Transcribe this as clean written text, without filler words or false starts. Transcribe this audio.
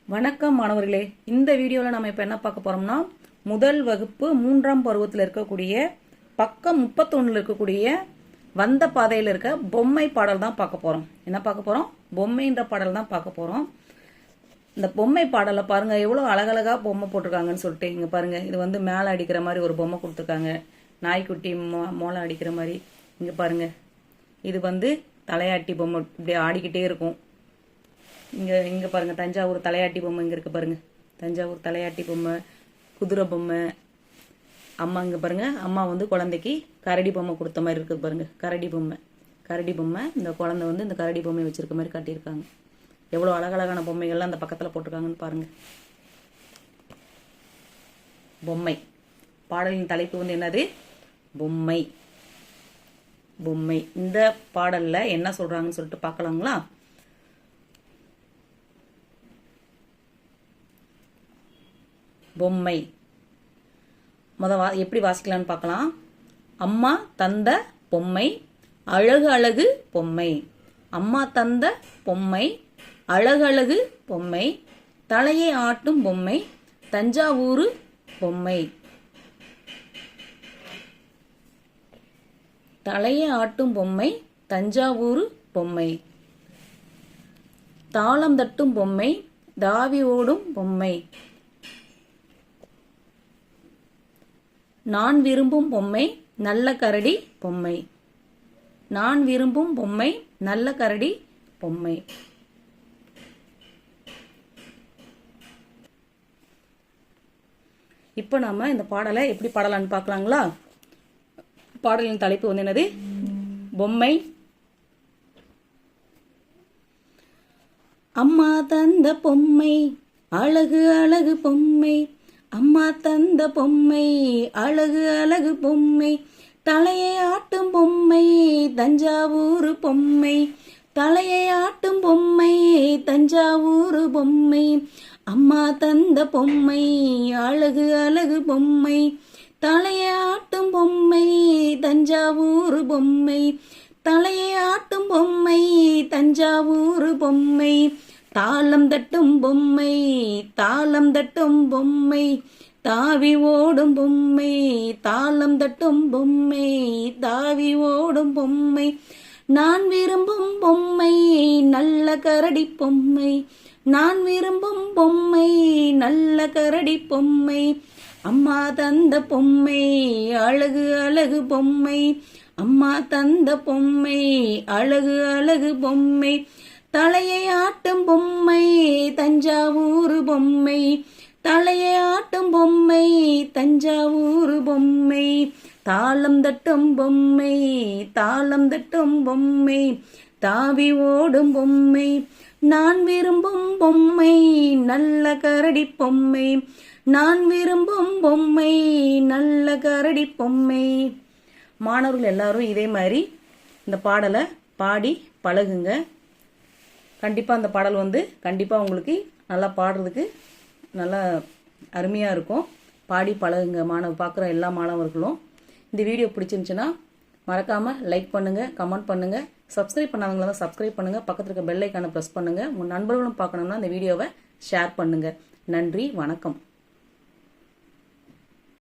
வணக்கம் மாணவர்களே, இந்த வீடியோவில் நம்ம இப்போ என்ன பார்க்க போறோம்னா முதல் வகுப்பு 3ஆம் பருவத்தில் இருக்கக்கூடிய பக்கம் 31 இருக்கக்கூடிய வந்த பாதையில் இருக்க பொம்மை பாடல் தான் பார்க்க போறோம். என்ன பார்க்க போறோம்? பொம்மைன்ற பாடல் தான் பார்க்க போறோம். இந்த பொம்மை பாடலை பாருங்க, எவ்வளோ அழகழகா பொம்மை போட்டிருக்காங்கன்னு சொல்லிட்டு. இங்க பாருங்க, இது வந்து மேலே அடிக்கிற மாதிரி ஒரு பொம்மை கொடுத்துருக்காங்க, நாய்க்குட்டி மோளம் அடிக்கிற மாதிரி. இங்க பாருங்க, இது வந்து தலையாட்டி பொம்மை, இப்படி ஆடிக்கிட்டே இருக்கும். இங்க பாருங்க, தஞ்சாவூர் தலையாட்டி பொம்மை இங்க இருக்கு பாருங்க, தஞ்சாவூர் தலையாட்டி பொம்மை, குதிரை பொம்மை. அம்மா இங்க பாருங்க, அம்மா வந்து குழந்தைக்கு கரடி பொம்மை கொடுத்த மாதிரி இருக்கு பாருங்க, கரடி பொம்மை. இந்த குழந்தை வந்து இந்த கரடி பொம்மை வச்சிருக்க மாதிரி காட்டியிருக்காங்க. எவ்வளவு அழகழகான பொம்மைகள்லாம் அந்த பக்கத்துல போட்டிருக்காங்கன்னு பாருங்க. பொம்மை பாடலின் தலைப்பு வந்து என்னது? பொம்மை. இந்த பாடல்ல என்ன சொல்றாங்கன்னு சொல்லிட்டு பார்க்கலாங்களா? பொம்மை எப்படி வாசிக்கலாம்னு பார்க்கலாம். அம்மா தந்த பொம்மை, அழகு அழகு பொம்மை. அம்மா தந்த பொம்மை, அழகு அழகு பொம்மை, தலையை ஆட்டும் பொம்மை, தஞ்சாவூர் பொம்மை. தலையை ஆட்டும் பொம்மை, தஞ்சாவூர் பொம்மை. தாளம் தட்டும் பொம்மை, தாவி ஓடும் பொம்மை. நான் விரும்பும் பொம்மை, நல்ல கரடி பொம்மை. நான் விரும்பும் பொம்மை, நல்ல கரடி பொம்மை. இப்போ நாம இந்த பாடலை எப்படி பாடலான்னு பார்க்கலாங்களா? பாடலின் தலைப்பு வந்து என்னது? பொம்மை. அம்மா தந்த பொம்மை, அழகு அழகு பொம்மை. அம்மா தந்த பொம்மை, அழகு அழகு பொம்மை, தலையை ஆட்டும் பொம்மை, தஞ்சாவூர் பொம்மை. தலையை ஆட்டும் பொம்மை, தஞ்சாவூர் பொம்மை. அம்மா தந்த பொம்மை, அழகு அழகு பொம்மை, தலையை ஆட்டும் பொம்மை, தஞ்சாவூர் பொம்மை. தலையை ஆட்டும் பொம்மை, தஞ்சாவூர் பொம்மை. தாளம் தட்டும் பொம்மை, தாளம் தட்டும் பொம்மை, தாவி ஓடும் பொம்மை. தாளம் தட்டும் பொம்மை, தாவி ஓடும் பொம்மை. நான் விரும்பும் பொம்மை, நல்ல கரடி பொம்மை. நான் விரும்பும் பொம்மை, நல்ல கரடி பொம்மை. அம்மா தந்த பொம்மை, அழகு அழகு பொம்மை. அம்மா தந்த பொம்மை, அழகு அழகு பொம்மை, தலையை ஆட்டும் பொம்மை, தஞ்சாவூர் பொம்மை. தலையை ஆட்டும் பொம்மை, தஞ்சாவூர் பொம்மை. தாளம் தட்டும் பொம்மை, தாளம் தட்டும் பொம்மை, தாவி ஓடும் பொம்மை. நான் விரும்பும் பொம்மை, நல்ல கரடி பொம்மை. நான் விரும்பும் பொம்மை, நல்ல கரடி பொம்மை. மாணவர்கள் எல்லாரும் இதே மாதிரி இந்த பாடலை பாடி பழகுங்க. கண்டிப்பாக அந்த பாடல் வந்து கண்டிப்பாக உங்களுக்கு நல்லா பாடுறதுக்கு நல்லா அருமையாக இருக்கும். பாடி பழகுங்க பார்க்குற எல்லா மாணவர்களும். இந்த வீடியோ பிடிச்சிருந்துச்சுன்னா மறக்காமல் லைக் பண்ணுங்கள், கமெண்ட் பண்ணுங்கள். சப்ஸ்கிரைப் பண்ணாதவங்களா தான் சப்ஸ்கிரைப் பண்ணுங்கள். பக்கத்தில் இருக்க பெல் ஐக்கானை ப்ரெஸ் பண்ணுங்கள். உங்கள் நண்பர்களும் பார்க்கணும்னா இந்த வீடியோவை ஷேர் பண்ணுங்கள். நன்றி, வணக்கம்.